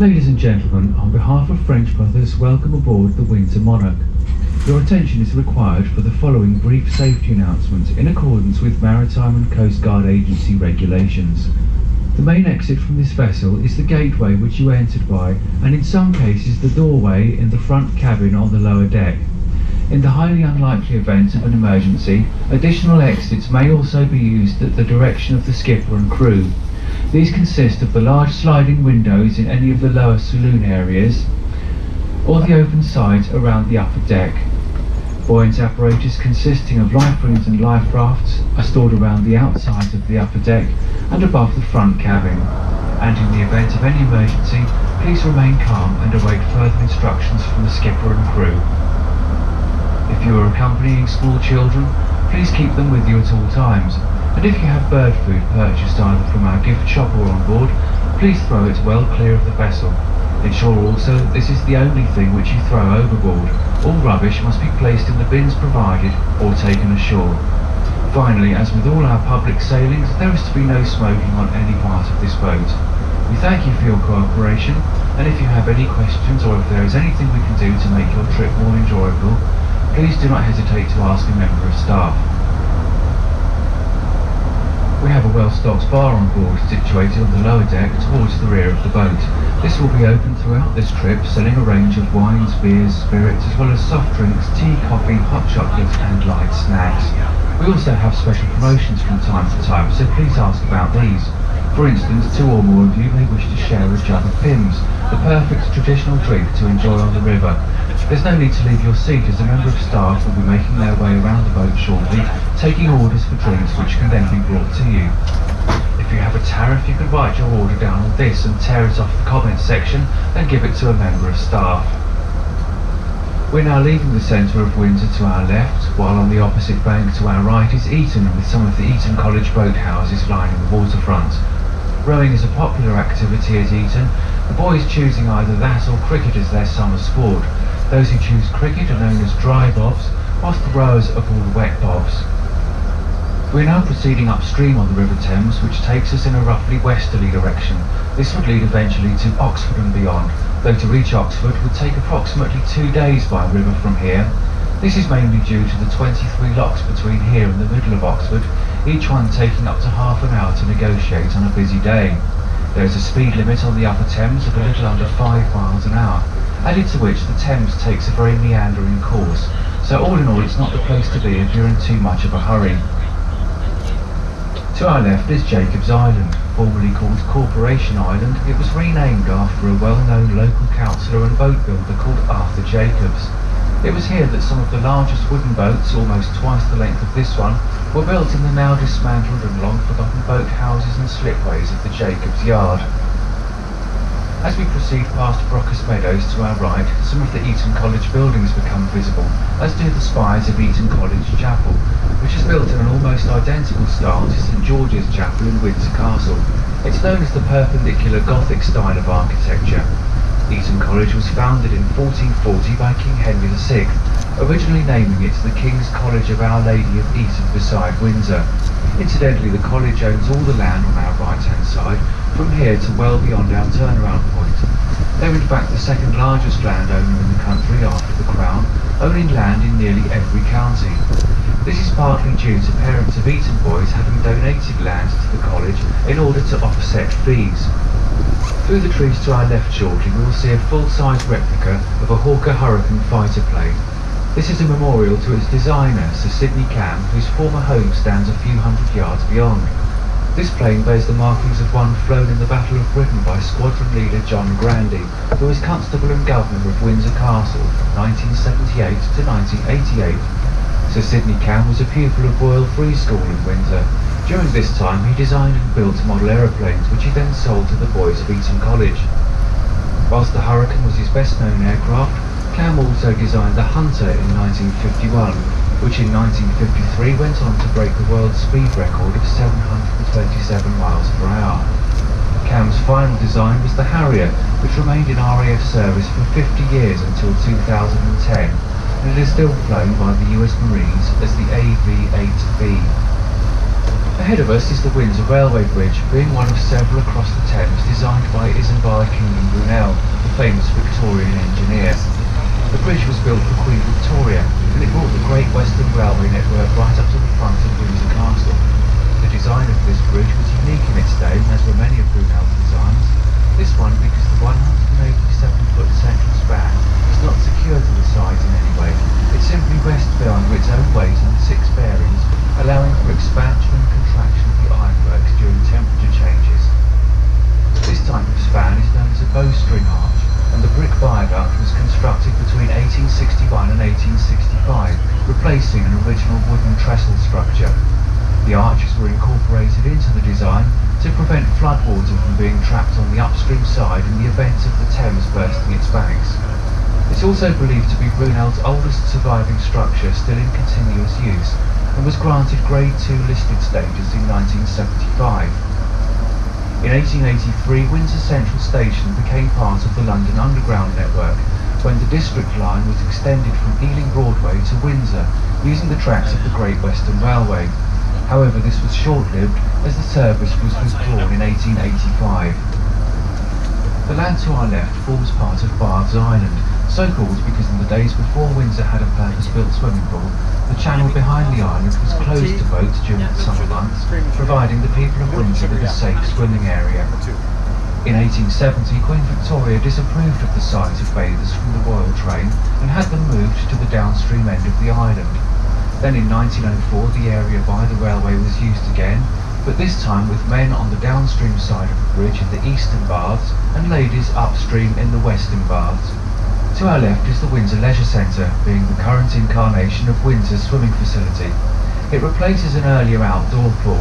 Ladies and gentlemen, on behalf of French Brothers, welcome aboard the Windsor Monarch. Your attention is required for the following brief safety announcement in accordance with Maritime and Coast Guard Agency regulations. The main exit from this vessel is the gateway which you entered by, and in some cases the doorway in the front cabin on the lower deck. In the highly unlikely event of an emergency, additional exits may also be used at the direction of the skipper and crew. These consist of the large sliding windows in any of the lower saloon areas, or the open sides around the upper deck. Buoyant apparatus consisting of life rings and life rafts are stored around the outsides of the upper deck and above the front cabin. And in the event of any emergency, please remain calm and await further instructions from the skipper and crew. If you are accompanying small children, please keep them with you at all times. And if you have bird food purchased either from our gift shop or on board, please throw it well clear of the vessel. Ensure also that this is the only thing which you throw overboard. All rubbish must be placed in the bins provided or taken ashore. Finally, as with all our public sailings, there is to be no smoking on any part of this boat. We thank you for your cooperation, and if you have any questions or if there is anything we can do to make your trip more enjoyable, please do not hesitate to ask a member of staff. We have a well-stocked bar on board, situated on the lower deck towards the rear of the boat. This will be open throughout this trip, selling a range of wines, beers, spirits, as well as soft drinks, tea, coffee, hot chocolate and light snacks. We also have special promotions from time to time, so please ask about these. For instance, 2 or more of you may wish to share a jug of Thames, the perfect traditional drink to enjoy on the river. There's no need to leave your seat, as a member of staff will be making their way around the boat shortly, taking orders for drinks which can then be brought to you. If you have a tariff, you can write your order down on this and tear it off the comments section and give it to a member of staff. We're now leaving the centre of Windsor to our left, while on the opposite bank to our right is Eton, with some of the Eton College boathouses lining the waterfront. Rowing is a popular activity at Eton, the boys choosing either that or cricket as their summer sport. Those who choose cricket are known as dry bobs, whilst the rowers are called wet bobs. We're now proceeding upstream on the River Thames, which takes us in a roughly westerly direction. This would lead eventually to Oxford and beyond, though to reach Oxford would take approximately 2 days by river from here. This is mainly due to the 23 locks between here and the middle of Oxford, each one taking up to half an hour to negotiate on a busy day. There is a speed limit on the upper Thames of a little under 5 miles an hour, added to which the Thames takes a very meandering course, so all in all it's not the place to be if you're in too much of a hurry. To our left is Jacob's Island, formerly called Corporation Island. It was renamed after a well-known local councillor and boat builder called Arthur Jacobs. It was here that some of the largest wooden boats, almost twice the length of this one, were built in the now dismantled and long-forgotten boathouses and slipways of the Jacobs Yard. As we proceed past Brockhurst Meadows to our right, some of the Eton College buildings become visible, as do the spires of Eton College Chapel, which is built in an almost identical style to St George's Chapel in Windsor Castle. It's known as the perpendicular Gothic style of architecture. Eton College was founded in 1440 by King Henry VI, originally naming it the King's College of Our Lady of Eton beside Windsor. Incidentally, the college owns all the land on our right-hand side, from here to well beyond our turnaround point. They're in fact the second largest landowner in the country after the Crown, owning land in nearly every county. This is partly due to parents of Eton boys having donated land to the college in order to offset fees. Through the trees to our left shortly we will see a full-size replica of a Hawker Hurricane fighter plane. This is a memorial to its designer, Sir Sidney Cam, whose former home stands a few hundred yards beyond. This plane bears the markings of one flown in the Battle of Britain by squadron leader John Grandy, who was Constable and Governor of Windsor Castle from 1978 to 1988. Sir Sidney Cam was a pupil of Royal Free School in Windsor. During this time he designed and built model aeroplanes, which he then sold to the boys of Eton College. Whilst the Hurricane was his best known aircraft, Cam also designed the Hunter in 1951, which in 1953 went on to break the world speed record of 727 miles per hour. Cam's final design was the Harrier, which remained in RAF service for 50 years until 2010, and it is still flown by the US Marines as the AV-8B. Ahead of us is the Windsor Railway Bridge, being one of several across the Thames designed by Isambard King and Brunel, the famous Victorian engineer. The bridge was built for Queen Victoria, and it brought the Great Western Railway network right up to the front of Windsor Castle. The design of this bridge was unique in its day, as were many of Brunel's designs. This one because the 187-foot central span is not secured to the sides in any way. It simply rests there under its own weight on 6 bearings, allowing for expansion and contraction of the ironworks during temperature changes. This type of span is known as a bowstring arch, and the brick viaduct was constructed between 1861 and 1865, replacing an original wooden trestle structure. The arches were incorporated into the design to prevent floodwater from being trapped on the upstream side in the event of the Thames bursting its banks. It's also believed to be Brunel's oldest surviving structure still in continuous use, and was granted Grade 2 listed status in 1975. In 1883, Windsor Central Station became part of the London Underground network, when the District Line was extended from Ealing Broadway to Windsor, using the tracks of the Great Western Railway. However, this was short-lived, as the service was withdrawn in 1885. The land to our left forms part of Bath's Island, so called because in the days before Windsor had a purpose-built swimming pool, the channel behind the island was closed to boats during the summer months, providing the people of Windsor with a safe swimming area. In 1870, Queen Victoria disapproved of the sight of bathers from the royal train and had them moved to the downstream end of the island. Then in 1904 the area by the railway was used again, but this time with men on the downstream side of the bridge in the eastern baths and ladies upstream in the western baths. To our left is the Windsor Leisure Centre, being the current incarnation of Windsor's swimming facility. It replaces an earlier outdoor pool.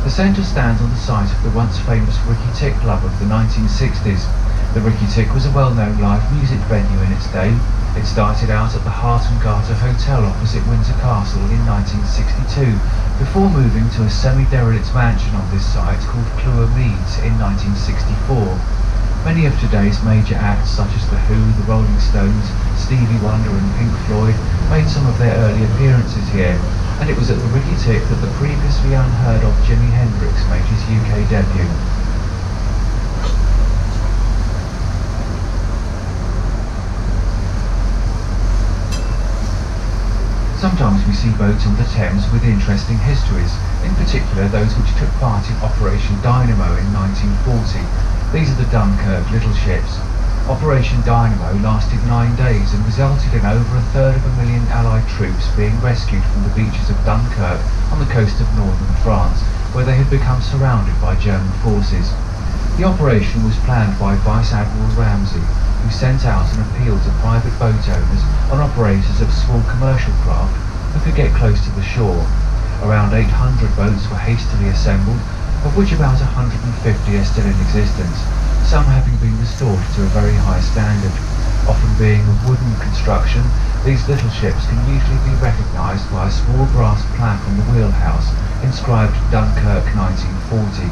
The centre stands on the site of the once famous Ricky Tick Club of the 1960s. The Ricky Tick was a well-known live music venue in its day. It started out at the Hart and Garter Hotel opposite Windsor Castle in 1962, before moving to a semi-derelict mansion on this site called Clewer Meads in 1964. Many of today's major acts such as The Who, The Rolling Stones, Stevie Wonder and Pink Floyd made some of their early appearances here, and it was at the Ricky Tick that the previously unheard of Jimi Hendrix made his UK debut. Sometimes we see boats on the Thames with interesting histories, in particular those which took part in Operation Dynamo in 1940. These are the Dunkirk little ships. Operation Dynamo lasted 9 days and resulted in over 1/3 Allied troops being rescued from the beaches of Dunkirk on the coast of northern France, where they had become surrounded by German forces. The operation was planned by Vice Admiral Ramsay, who sent out an appeal to private boat owners and operators of small commercial craft who could get close to the shore. Around 800 boats were hastily assembled, of which about 150 are still in existence, some having been restored to a very high standard. Often being of wooden construction, these little ships can usually be recognised by a small brass plaque on the wheelhouse inscribed Dunkirk 1940.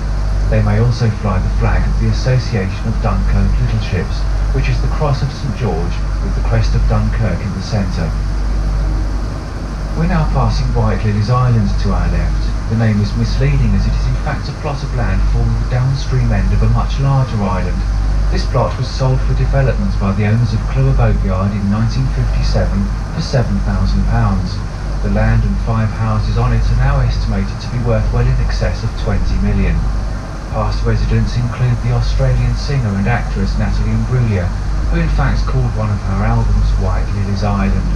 They may also fly the flag of the Association of Dunkirk Little Ships, which is the cross of St George with the crest of Dunkirk in the centre. We're now passing White Lily's Island to our left. The name is misleading as it is in fact a plot of land forming the downstream end of a much larger island. This plot was sold for development by the owners of Clewer Boatyard in 1957 for £7,000. The land and 5 houses on it are now estimated to be worth well in excess of 20 million. Past residents include the Australian singer and actress Natalie Imbruglia, who in fact called one of her albums White Lily's Island.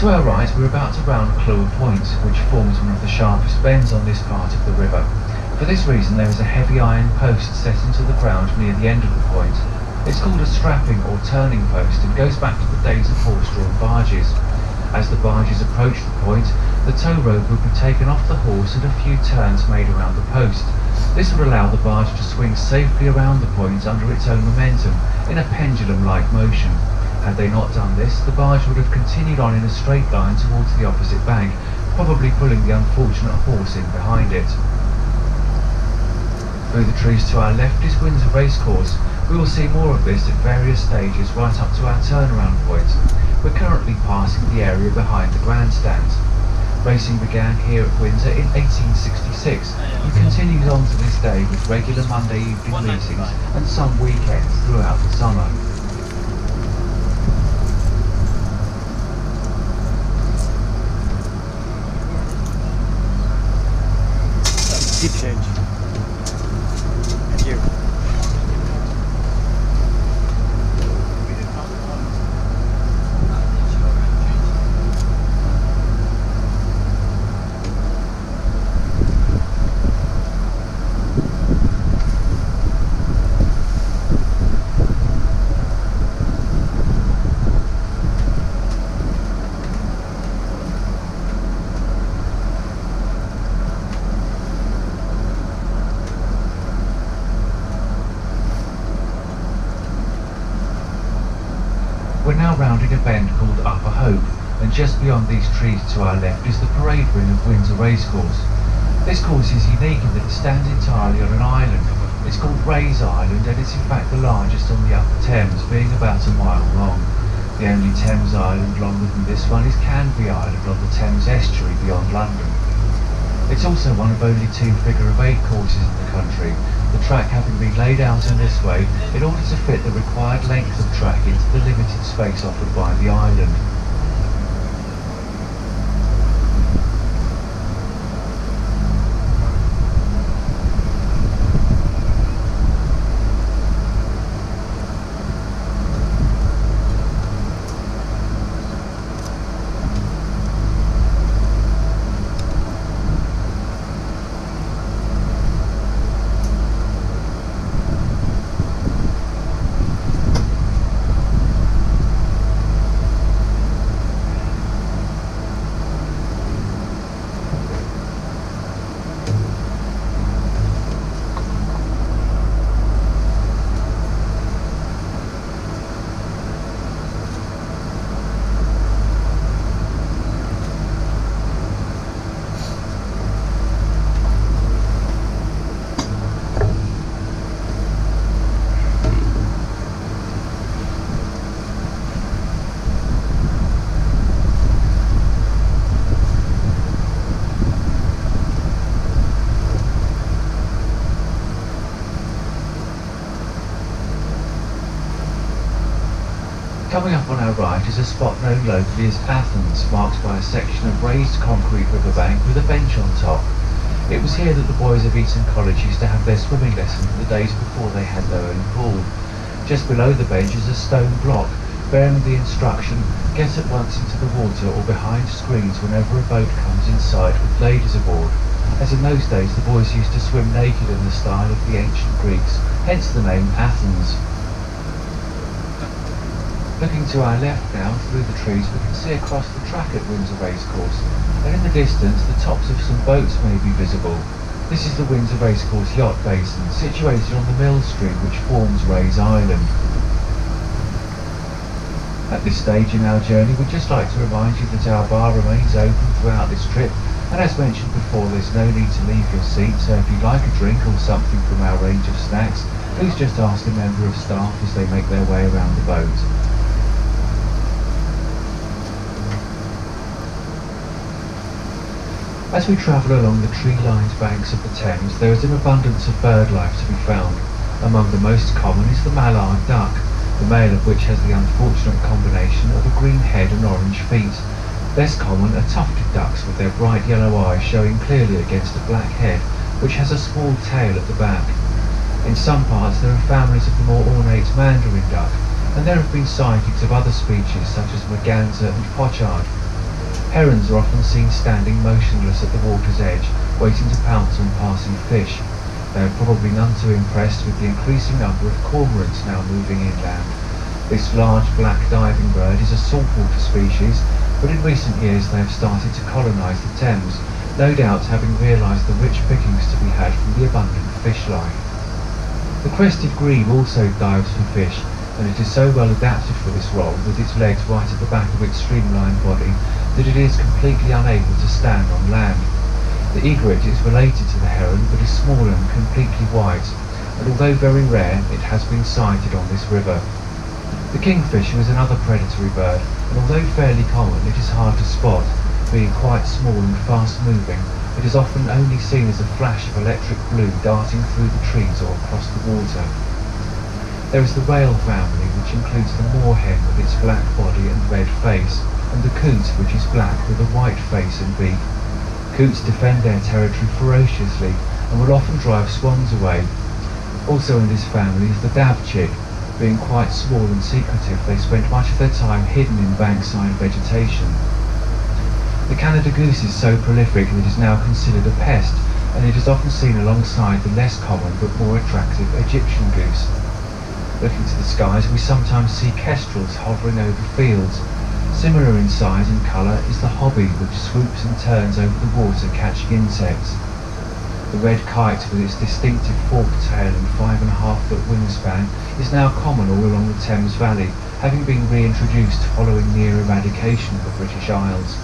To our right, we're about to round Clewer Point, which forms one of the sharpest bends on this part of the river. For this reason, there is a heavy iron post set into the ground near the end of the point. It's called a strapping or turning post and goes back to the days of horse-drawn barges. As the barges approached the point, the tow rope would be taken off the horse and a few turns made around the post. This would allow the barge to swing safely around the point under its own momentum in a pendulum-like motion. Had they not done this, the barge would have continued on in a straight line towards the opposite bank, probably pulling the unfortunate horse in behind it. Through the trees to our left is Windsor Racecourse. We will see more of this at various stages right up to our turnaround point. We're currently passing the area behind the grandstands. Racing began here at Windsor in 1866 and continues on to this day with regular Monday evening meetings and some weekends throughout the summer. Keep change. Thank you. We're now rounding a bend called Upper Hope, and just beyond these trees to our left is the parade ring of Windsor Racecourse. This course is unique in that it stands entirely on an island. It's called Ray's Island, and it's in fact the largest on the Upper Thames, being about a mile long. The only Thames island longer than this one is Canby Island on the Thames estuary beyond London. It's also one of only 2 figure-of-8 courses in the country, the track having been laid out in this way in order to fit the required length of track into the limited space offered by the island. Coming up on our right is a spot known locally as Athens, marked by a section of raised concrete riverbank with a bench on top. It was here that the boys of Eton College used to have their swimming lessons in the days before they had their own pool. Just below the bench is a stone block, bearing the instruction, get at once into the water or behind screens whenever a boat comes in sight with ladies aboard, as in those days the boys used to swim naked in the style of the ancient Greeks, hence the name Athens. Looking to our left now, through the trees, we can see across the track at Windsor Racecourse, and in the distance the tops of some boats may be visible. This is the Windsor Racecourse Yacht Basin, situated on the Mill Stream which forms Ray's Island. At this stage in our journey, we'd just like to remind you that our bar remains open throughout this trip, and as mentioned before, there's no need to leave your seat, so if you'd like a drink or something from our range of snacks, please just ask a member of staff as they make their way around the boat. As we travel along the tree-lined banks of the Thames, there is an abundance of bird life to be found. Among the most common is the mallard duck, the male of which has the unfortunate combination of a green head and orange feet. Less common are tufted ducks with their bright yellow eyes showing clearly against a black head, which has a small tail at the back. In some parts there are families of the more ornate mandarin duck, and there have been sightings of other species such as merganser and pochard. Herons are often seen standing motionless at the water's edge, waiting to pounce on passing fish. They are probably none too impressed with the increasing number of cormorants now moving inland. This large black diving bird is a saltwater species, but in recent years they have started to colonise the Thames, no doubt having realised the rich pickings to be had from the abundant fish life. The crested grebe also dives for fish, and it is so well adapted for this role with its legs right at the back of its streamlined body that it is completely unable to stand on land. The egret is related to the heron but is smaller and completely white, and although very rare, it has been sighted on this river. The kingfisher is another predatory bird, and although fairly common, it is hard to spot. Being quite small and fast-moving, it is often only seen as a flash of electric blue darting through the trees or across the water. There is the rail family, which includes the moorhen with its black body and red face, and the coot, which is black with a white face and beak. Coots defend their territory ferociously and will often drive swans away. Also in this family is the dab-chick. Being quite small and secretive, they spend much of their time hidden in bankside vegetation. The Canada goose is so prolific that it is now considered a pest, and it is often seen alongside the less common but more attractive Egyptian goose. Looking to the skies, we sometimes see kestrels hovering over fields. Similar in size and colour is the hobby, which swoops and turns over the water catching insects. The red kite with its distinctive forked tail and 5.5-foot wingspan is now common all along the Thames Valley, having been reintroduced following near eradication of the British Isles.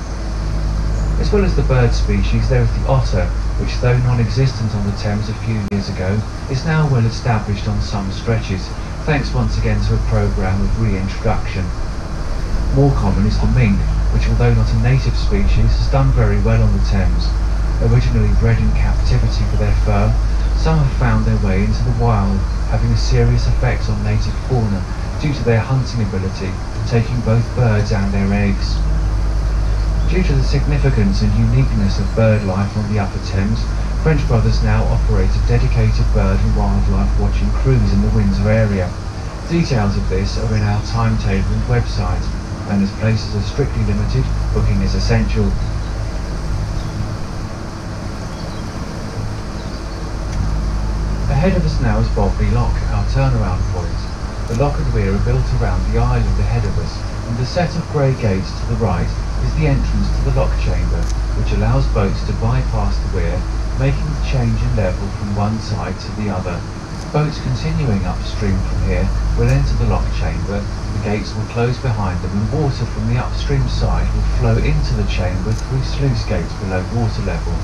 As well as the bird species, there is the otter, which though non-existent on the Thames a few years ago, is now well established on some stretches, thanks once again to a programme of reintroduction. More common is the mink, which although not a native species, has done very well on the Thames. Originally bred in captivity for their fur, some have found their way into the wild, having a serious effect on native fauna due to their hunting ability, taking both birds and their eggs. Due to the significance and uniqueness of bird life on the Upper Thames, French Brothers now operate a dedicated bird and wildlife watching cruise in the Windsor area. Details of this are in our timetable and website, and as places are strictly limited, booking is essential. Ahead of us now is Bobley Lock, our turnaround point. The lock and weir are built around the island ahead of us, and the set of grey gates to the right is the entrance to the lock chamber, which allows boats to bypass the weir, making the change in level from one side to the other. Boats continuing upstream from here will enter the lock chamber, the gates will close behind them, and water from the upstream side will flow into the chamber through sluice gates below water level.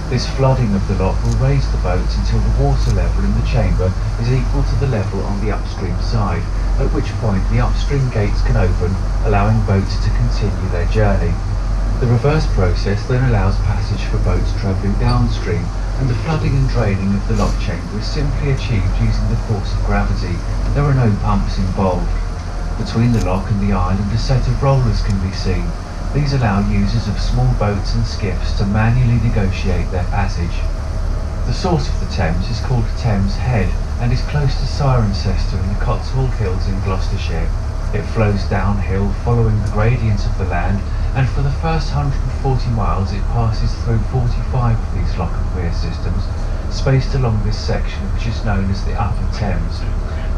This flooding of the lock will raise the boats until the water level in the chamber is equal to the level on the upstream side, at which point the upstream gates can open, allowing boats to continue their journey. The reverse process then allows passage for boats travelling downstream, and the flooding and draining of the lock chamber is simply achieved using the force of gravity. There are no pumps involved. Between the lock and the island a set of rollers can be seen. These allow users of small boats and skiffs to manually negotiate their passage. The source of the Thames is called Thames Head and is close to Cirencester in the Cotswold Hills in Gloucestershire. It flows downhill following the gradient of the land, and for the first 140 miles it passes through 45 of these lock and weir systems, spaced along this section which is known as the Upper Thames.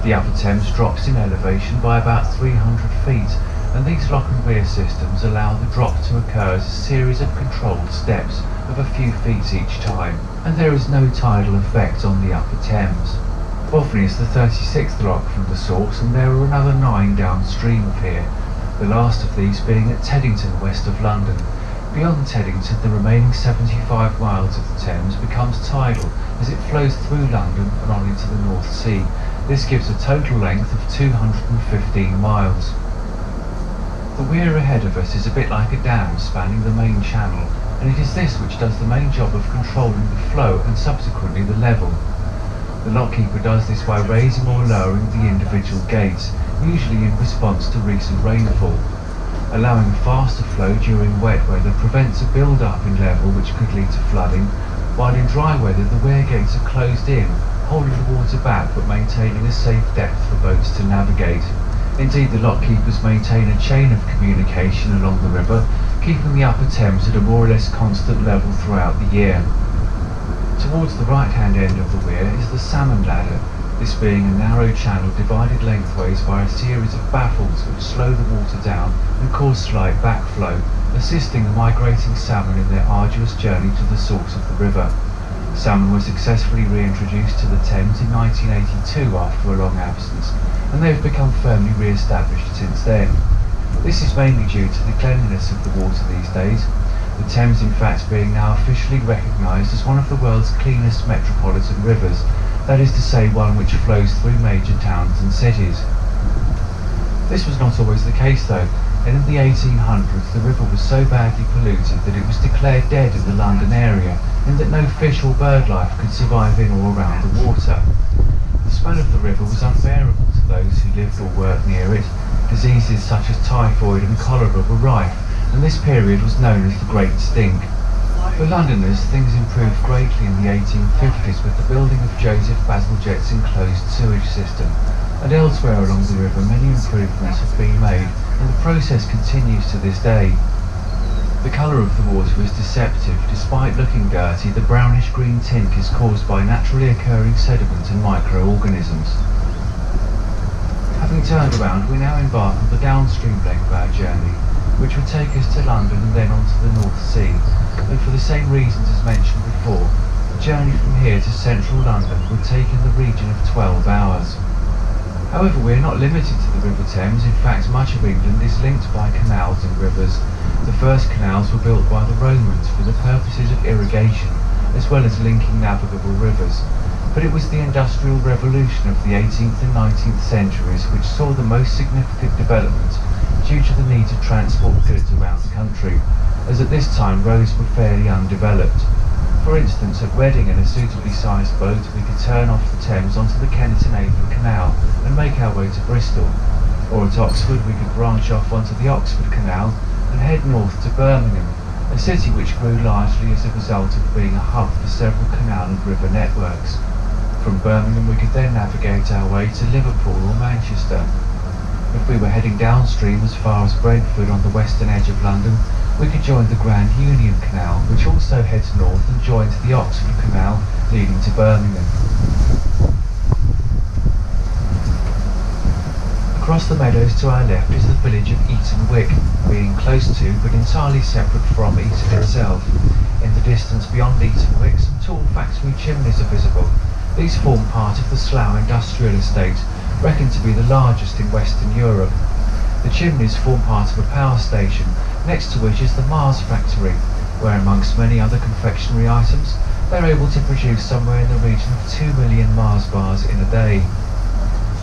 The Upper Thames drops in elevation by about 300 feet, and these lock and weir systems allow the drop to occur as a series of controlled steps of a few feet each time, and there is no tidal effect on the Upper Thames. Boffin is the 36th lock from the source, and there are another 9 downstream of here, the last of these being at Teddington, west of London. Beyond Teddington, the remaining 75 miles of the Thames becomes tidal as it flows through London and on into the North Sea. This gives a total length of 215 miles. The weir ahead of us is a bit like a dam spanning the main channel, and it is this which does the main job of controlling the flow and subsequently the level. The lockkeeper does this by raising or lowering the individual gates, usually in response to recent rainfall. Allowing a faster flow during wet weather prevents a build-up in level which could lead to flooding, while in dry weather the weir gates are closed in, holding the water back but maintaining a safe depth for boats to navigate. Indeed, the lockkeepers maintain a chain of communication along the river, keeping the Upper Thames at a more or less constant level throughout the year. Towards the right-hand end of the weir is the salmon ladder, this being a narrow channel divided lengthways by a series of baffles which slow the water down and cause slight backflow, assisting the migrating salmon in their arduous journey to the source of the river. Salmon were successfully reintroduced to the Thames in 1982 after a long absence, and they have become firmly re-established since then. This is mainly due to the cleanliness of the water these days, the Thames in fact being now officially recognised as one of the world's cleanest metropolitan rivers, that is to say one which flows through major towns and cities. This was not always the case though, and in the 1800s the river was so badly polluted that it was declared dead in the London area, in that no fish or bird life could survive in or around the water. The smell of the river was unbearable to those who lived or worked near it. Diseases such as typhoid and cholera were rife, and this period was known as the Great Stink. For Londoners, things improved greatly in the 1850s with the building of Joseph Bazalgette's enclosed sewage system, and elsewhere along the river many improvements have been made, and the process continues to this day. The colour of the water is deceptive. Despite looking dirty, the brownish-green tint is caused by naturally occurring sediment and microorganisms. Having turned around, we now embark on the downstream leg of our journey, which would take us to London and then on to the North Sea, and for the same reasons as mentioned before, the journey from here to central London would take in the region of 12 hours. However, we are not limited to the River Thames. In fact, much of England is linked by canals and rivers. The first canals were built by the Romans for the purposes of irrigation, as well as linking navigable rivers. But it was the Industrial Revolution of the 18th and 19th centuries which saw the most significant development due to the need to transport goods around the country, as at this time roads were fairly undeveloped. For instance, at Reading in a suitably sized boat we could turn off the Thames onto the Kennington-Avon Canal and make our way to Bristol, or at Oxford we could branch off onto the Oxford Canal and head north to Birmingham, a city which grew largely as a result of being a hub for several canal and river networks. From Birmingham we could then navigate our way to Liverpool or Manchester. If we were heading downstream as far as Brentford on the western edge of London, we could join the Grand Union Canal, which also heads north and joins the Oxford Canal, leading to Birmingham. Across the meadows to our left is the village of Eton Wick, being close to but entirely separate from Eton itself. In the distance beyond Eton Wick, some tall factory chimneys are visible. These form part of the Slough Industrial Estate, reckoned to be the largest in Western Europe. The chimneys form part of a power station, next to which is the Mars factory, where amongst many other confectionery items, they're able to produce somewhere in the region of 2 million Mars bars in a day.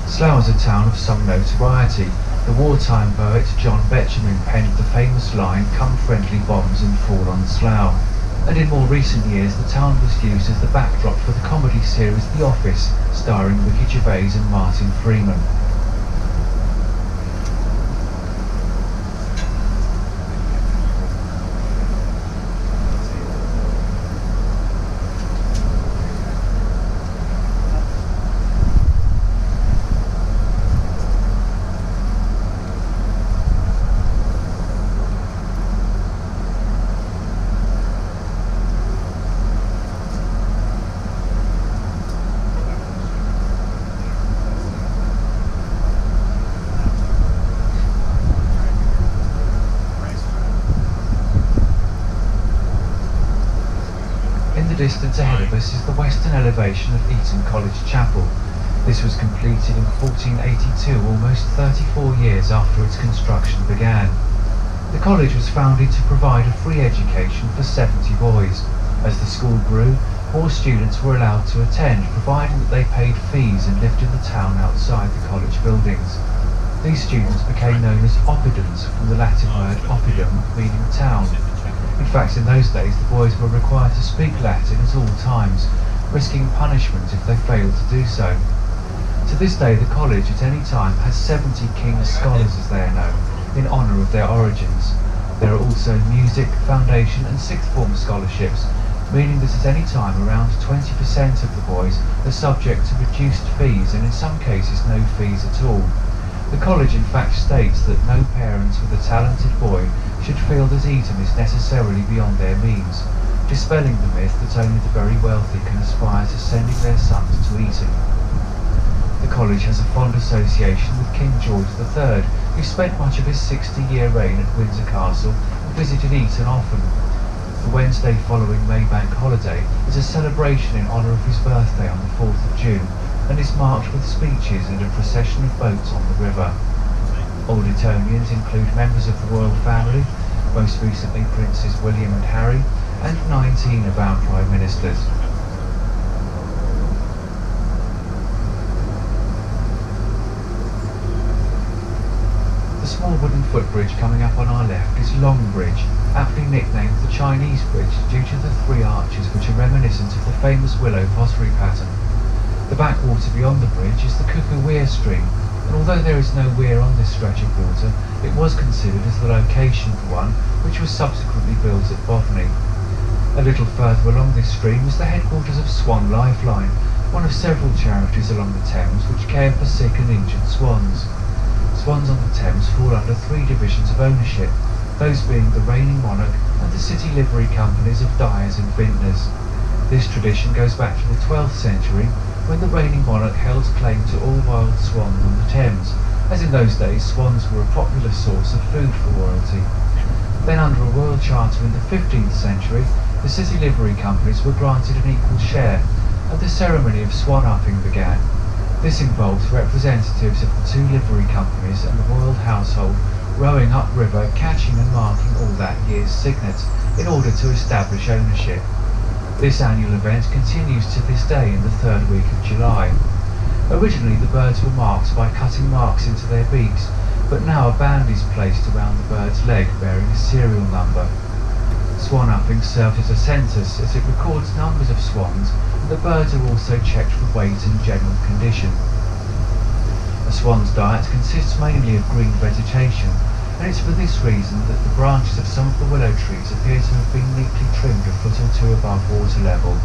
Slough is a town of some notoriety. The wartime poet John Betjeman penned the famous line, "Come friendly bombs and fall on Slough." And in more recent years the town was used as the backdrop for the comedy series The Office, starring Ricky Gervais and Martin Freeman. Distance ahead of us is the western elevation of Eton College Chapel. This was completed in 1482, almost 34 years after its construction began. The college was founded to provide a free education for 70 boys. As the school grew, more students were allowed to attend, providing that they paid fees and lived in the town outside the college buildings. These students became known as oppidums, from the Latin word oppidum, meaning town. In fact, in those days the boys were required to speak Latin at all times, risking punishment if they failed to do so. To this day the college at any time has 70 King's Scholars as they are known, in honour of their origins. There are also music, foundation and sixth form scholarships, meaning that at any time around 20% of the boys are subject to reduced fees and in some cases no fees at all. The college in fact states that no parents with a talented boy should feel that Eton is necessarily beyond their means, dispelling the myth that only the very wealthy can aspire to sending their sons to Eton. The college has a fond association with King George III, who spent much of his 60-year reign at Windsor Castle and visited Eton often. The Wednesday following Maybank holiday is a celebration in honour of his birthday on the 4th of June and is marked with speeches and a procession of boats on the river. Old Etonians include members of the royal family, most recently Princes William and Harry, and 19 of our Prime Ministers. The small wooden footbridge coming up on our left is Long Bridge, aptly nicknamed the Chinese Bridge due to the 3 arches which are reminiscent of the famous willow pottery pattern. The backwater beyond the bridge is the Cuckoo Weir stream, and although there is no weir on this stretch of water, it was considered as the location for one, which was subsequently built at Bothney. A little further along this stream is the headquarters of Swan Lifeline, one of several charities along the Thames which care for sick and injured swans. Swans on the Thames fall under 3 divisions of ownership, those being the reigning monarch and the city livery companies of dyers and vintners. This tradition goes back to the 12th century, when the reigning monarch held claim to all wild swans on the Thames, as in those days swans were a popular source of food for royalty. Then under a royal charter in the 15th century, the city livery companies were granted an equal share, and the ceremony of swan-upping began. This involved representatives of the 2 livery companies and the royal household rowing upriver, catching and marking all that year's cygnets in order to establish ownership. This annual event continues to this day in the 3rd week of July. Originally the birds were marked by cutting marks into their beaks, but now a band is placed around the bird's leg bearing a serial number. Swan-upping serves as a census as it records numbers of swans, and the birds are also checked for weight and general condition. A swan's diet consists mainly of green vegetation, and it's for this reason that the branches of some of the willow trees appear to have been neatly trimmed a foot or 2 above water level.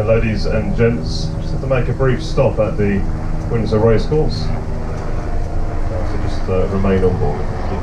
Ladies and gents, just have to make a brief stop at the Windsor Racecourse, so just remain on board. Thank you.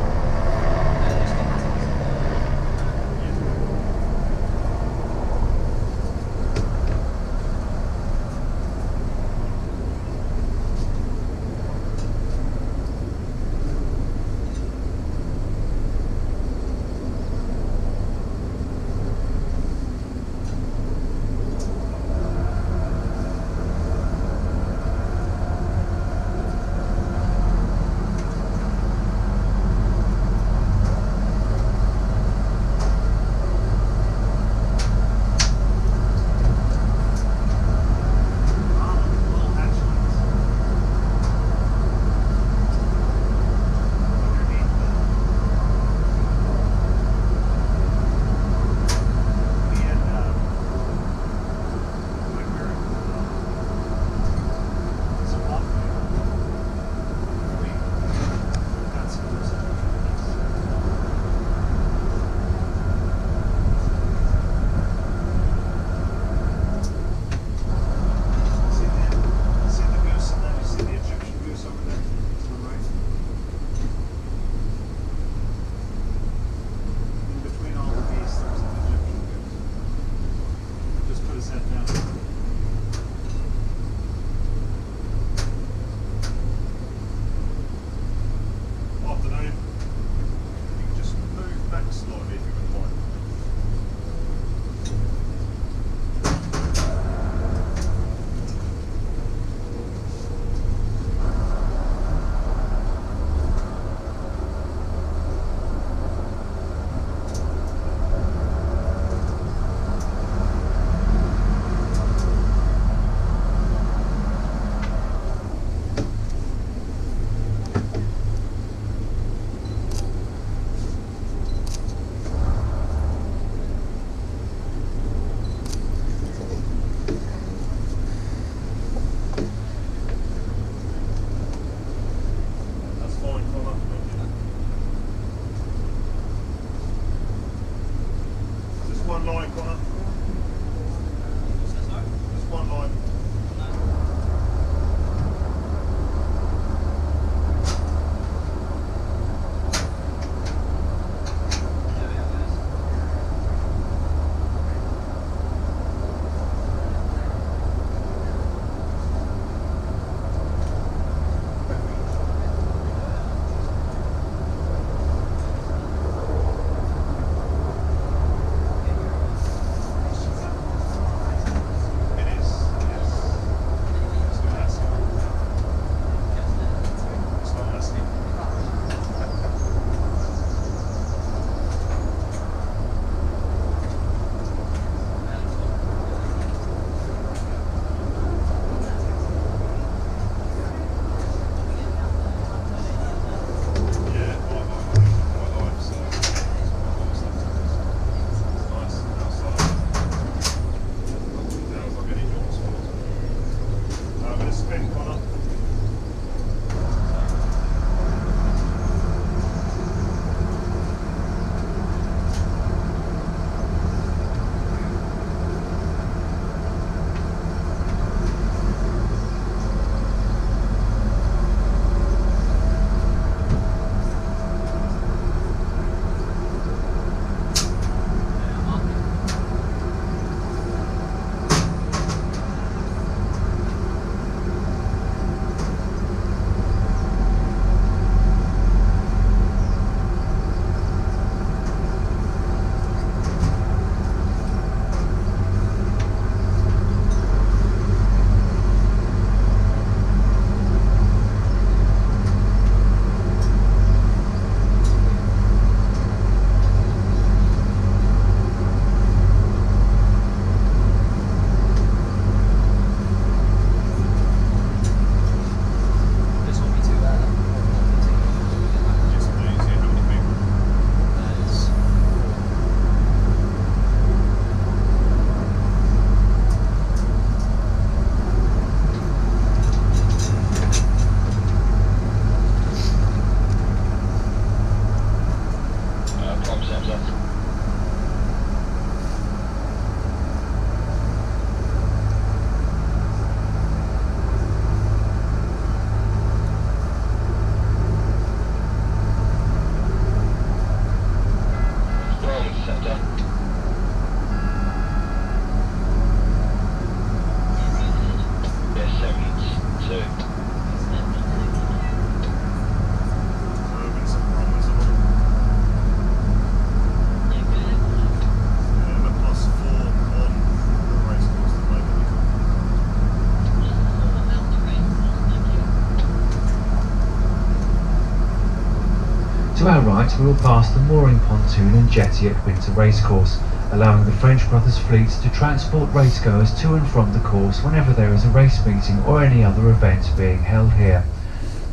our right we will pass the mooring pontoon and jetty at Windsor Racecourse, allowing the French Brothers fleets to transport racegoers to and from the course whenever there is a race meeting or any other event being held here.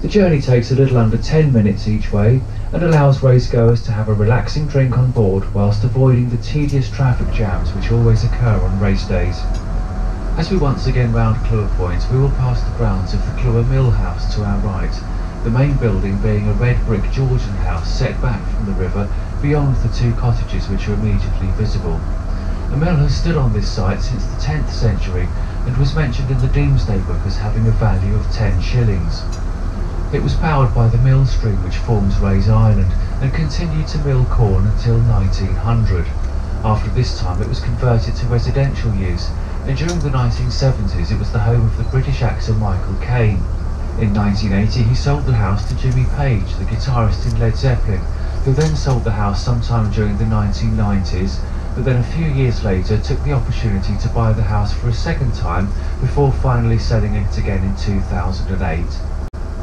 The journey takes a little under 10 minutes each way and allows racegoers to have a relaxing drink on board whilst avoiding the tedious traffic jams which always occur on race days. As we once again round Clewer Point, we will pass the grounds of the Clewer Mill House to our right, the main building being a red brick Georgian house set back from the river beyond the two cottages which are immediately visible. The mill has stood on this site since the 10th century and was mentioned in the Domesday Book as having a value of 10 shillings. It was powered by the mill stream which forms Ray's Island and continued to mill corn until 1900. After this time it was converted to residential use, and during the 1970s it was the home of the British actor Michael Caine. In 1980 he sold the house to Jimmy Page, the guitarist in Led Zeppelin, who then sold the house sometime during the 1990s, but then a few years later took the opportunity to buy the house for a second time before finally selling it again in 2008.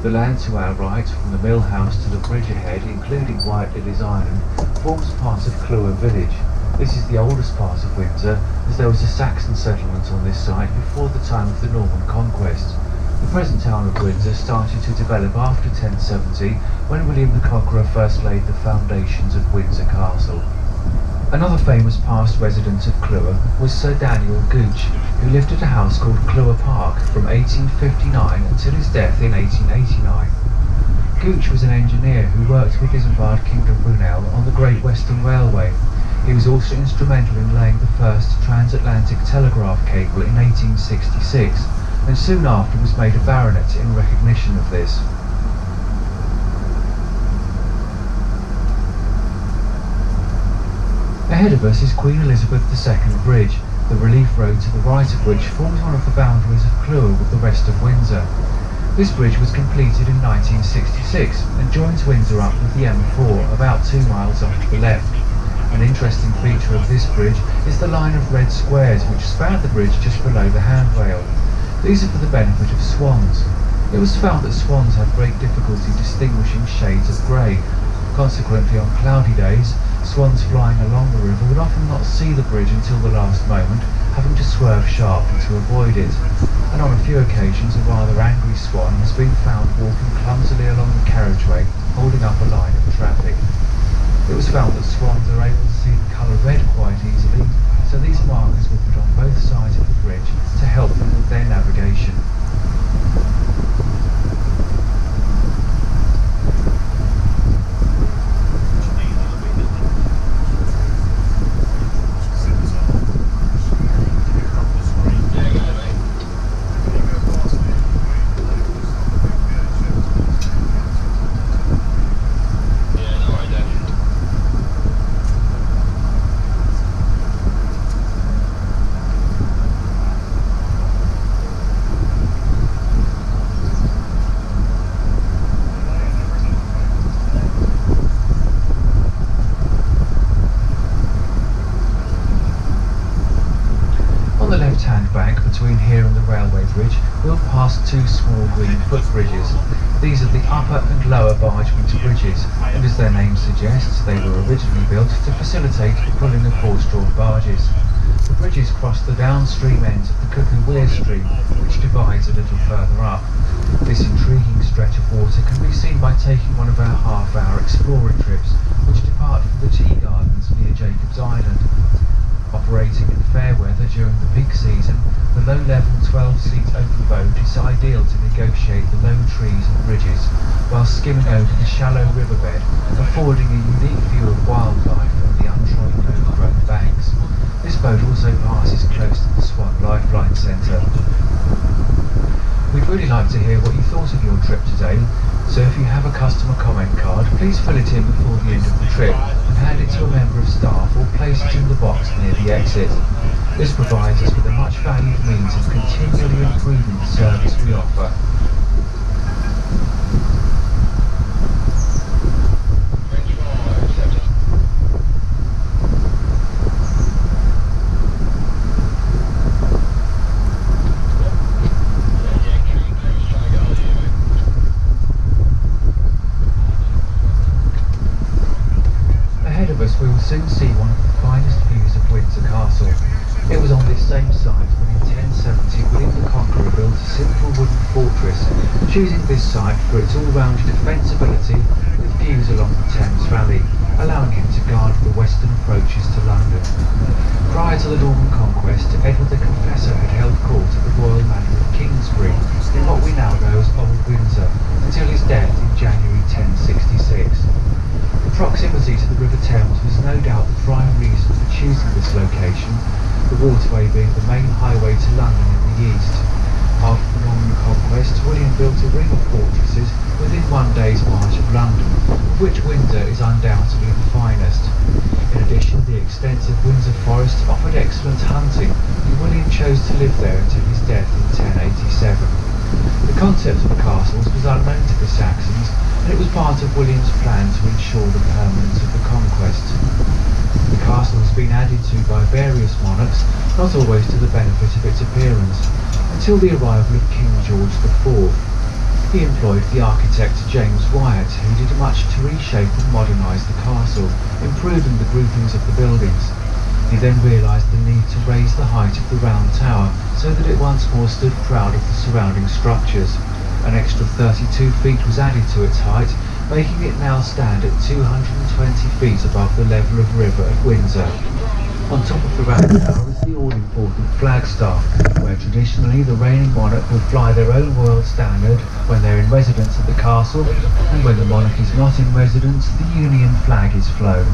The land to our right, from the mill house to the bridge ahead, including White Lily's Island, forms part of Clewer Village. This is the oldest part of Windsor, as there was a Saxon settlement on this site before the time of the Norman Conquest. The present town of Windsor started to develop after 1070, when William the Conqueror first laid the foundations of Windsor Castle. Another famous past resident of Clewer was Sir Daniel Gooch, who lived at a house called Clewer Park from 1859 until his death in 1889. Gooch was an engineer who worked with Isambard King of Brunel on the Great Western Railway. He was also instrumental in laying the first transatlantic telegraph cable in 1866, and soon after was made a baronet in recognition of this. Ahead of us is Queen Elizabeth II Bridge, the relief road to the right of which forms one of the boundaries of Clewer with the rest of Windsor. This bridge was completed in 1966 and joins Windsor up with the M4 about 2 miles off to the left. An interesting feature of this bridge is the line of red squares which span the bridge just below the handrail. These are for the benefit of swans. It was found that swans have great difficulty distinguishing shades of grey. Consequently, on cloudy days, swans flying along the river would often not see the bridge until the last moment, having to swerve sharply to avoid it. And on a few occasions, a rather angry swan has been found walking clumsily along the carriageway, holding up a line of traffic. It was found that swans are able to see the colour red quite easily, so these markers were put on both sides of the bridge to help them with their navigation. Between here and the railway bridge, we'll pass 2 small green footbridges. These are the upper and lower barge winter bridges, and as their name suggests, they were originally built to facilitate the pulling of horse-drawn barges. The bridges cross the downstream ends of the Cuckoo Weir Stream, which divides a little further up. This intriguing stretch of water can be seen by taking one of our half-hour exploring trips, which depart from the tea gardens near Jacob's Island. Operating in fair weather during the peak season, the low-level 12-seat open boat is ideal to negotiate the low trees and bridges while skimming over the shallow riverbed, affording a unique view of wildlife and the untrodden overgrown banks. This boat also passes close to the Swan Lifeline Centre. We'd really like to hear what you thought of your trip today, so if you have a customer comment card, please fill it in before the end of the trip and hand it to a member of staff or place it in the box near the exit. This provides us with a much valued means of continually improving the service we offer. soon see one of the finest views of Windsor Castle. It was on this same site when in 1070 William the Conqueror built a simple wooden fortress, choosing this site for its all-round defensibility with views along the Thames Valley, allowing him to guard the western approaches to London. Prior to the Norman conquest, Edward the Confessor had held court at the royal manor of Kingsbury in what we now know as Old Windsor, until his death in January 1066. The proximity to the River Thames was no doubt the prime reason for choosing this location, the waterway being the main highway to London in the east. After the Norman conquest, William built a ring of fortresses within one day's march of London, of which Windsor is undoubtedly the finest. In addition, the extensive Windsor Forest offered excellent hunting, and William chose to live there until his death in 1087. The concept of castles was unknown to the Saxons, and it was part of William's plan to ensure the permanence of the conquest. The castle has been added to by various monarchs, not always to the benefit of its appearance, until the arrival of King George IV. He employed the architect James Wyatt, who did much to reshape and modernise the castle, improving the groupings of the buildings. He then realised the need to raise the height of the round tower so that it once more stood proud of the surrounding structures. An extra 32 feet was added to its height, making it now stand at 220 feet above the level of river at Windsor. On top of the round tower is the all-important flagstaff, where traditionally the reigning monarch would fly their own royal standard when they're in residence at the castle, and when the monarch is not in residence, the Union flag is flown.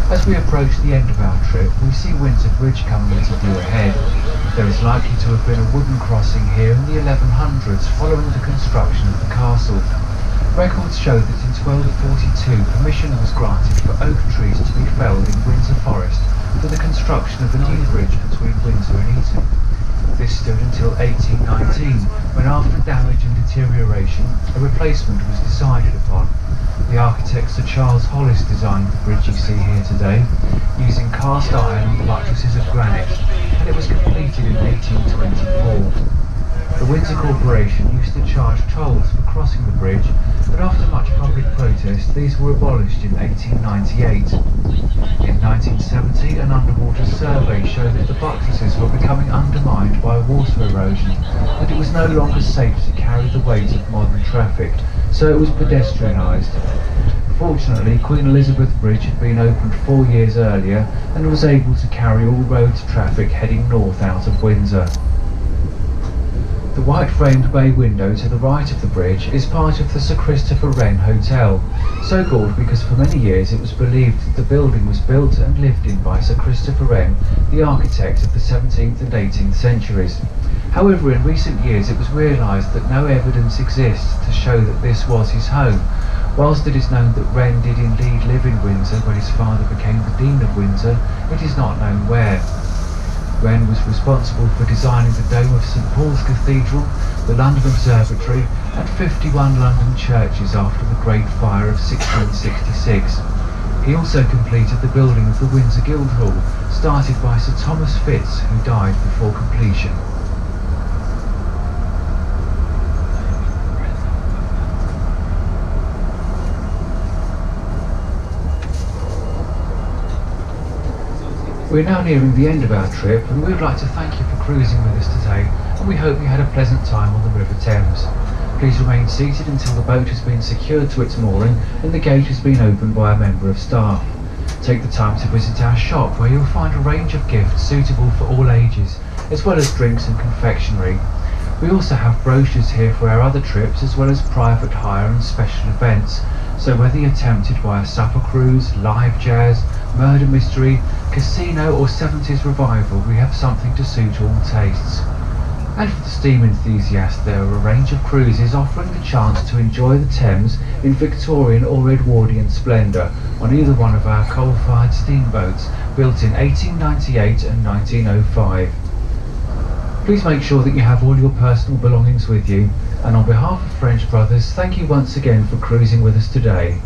As we approach the end of our trip, we see Windsor Bridge coming into view ahead. There is likely to have been a wooden crossing here in the 1100s following the construction of the castle. Records show that in 1242 permission was granted for oak trees to be felled in Windsor Forest for the construction of a new bridge between Windsor and Eton. This stood until 1819, when after damage and deterioration, a replacement was decided upon. The architect Sir Charles Hollis designed the bridge you see here today, using cast iron and buttresses of granite, and it was completed in 1824. The Windsor Corporation used to charge tolls for crossing the bridge, but after much public protest, these were abolished in 1898. In 1970, an underwater survey showed that the buttresses were becoming undermined by water erosion, and it was no longer safe to carry the weight of modern traffic, so it was pedestrianised. Fortunately, Queen Elizabeth Bridge had been opened 4 years earlier and was able to carry all road traffic heading north out of Windsor. The white-framed bay window to the right of the bridge is part of the Sir Christopher Wren Hotel, so called because for many years it was believed that the building was built and lived in by Sir Christopher Wren, the architect of the 17th and 18th centuries. However, in recent years it was realised that no evidence exists to show that this was his home. Whilst it is known that Wren did indeed live in Windsor when his father became the Dean of Windsor, it is not known where. Wren was responsible for designing the dome of St Paul's Cathedral, the London Observatory and 51 London churches after the Great Fire of 1666. He also completed the building of the Windsor Guildhall, started by Sir Thomas Fitz, who died before completion. We're now nearing the end of our trip, and we would like to thank you for cruising with us today, and we hope you had a pleasant time on the River Thames. Please remain seated until the boat has been secured to its mooring and the gate has been opened by a member of staff. Take the time to visit our shop, where you'll find a range of gifts suitable for all ages, as well as drinks and confectionery. We also have brochures here for our other trips, as well as private hire and special events, so whether you're tempted by a supper cruise, live jazz, murder mystery, casino or 70s revival, we have something to suit all tastes. And for the steam enthusiast, there are a range of cruises offering the chance to enjoy the Thames in Victorian or Edwardian splendour on either one of our coal-fired steamboats built in 1898 and 1905. Please make sure that you have all your personal belongings with you, and on behalf of French Brothers, thank you once again for cruising with us today.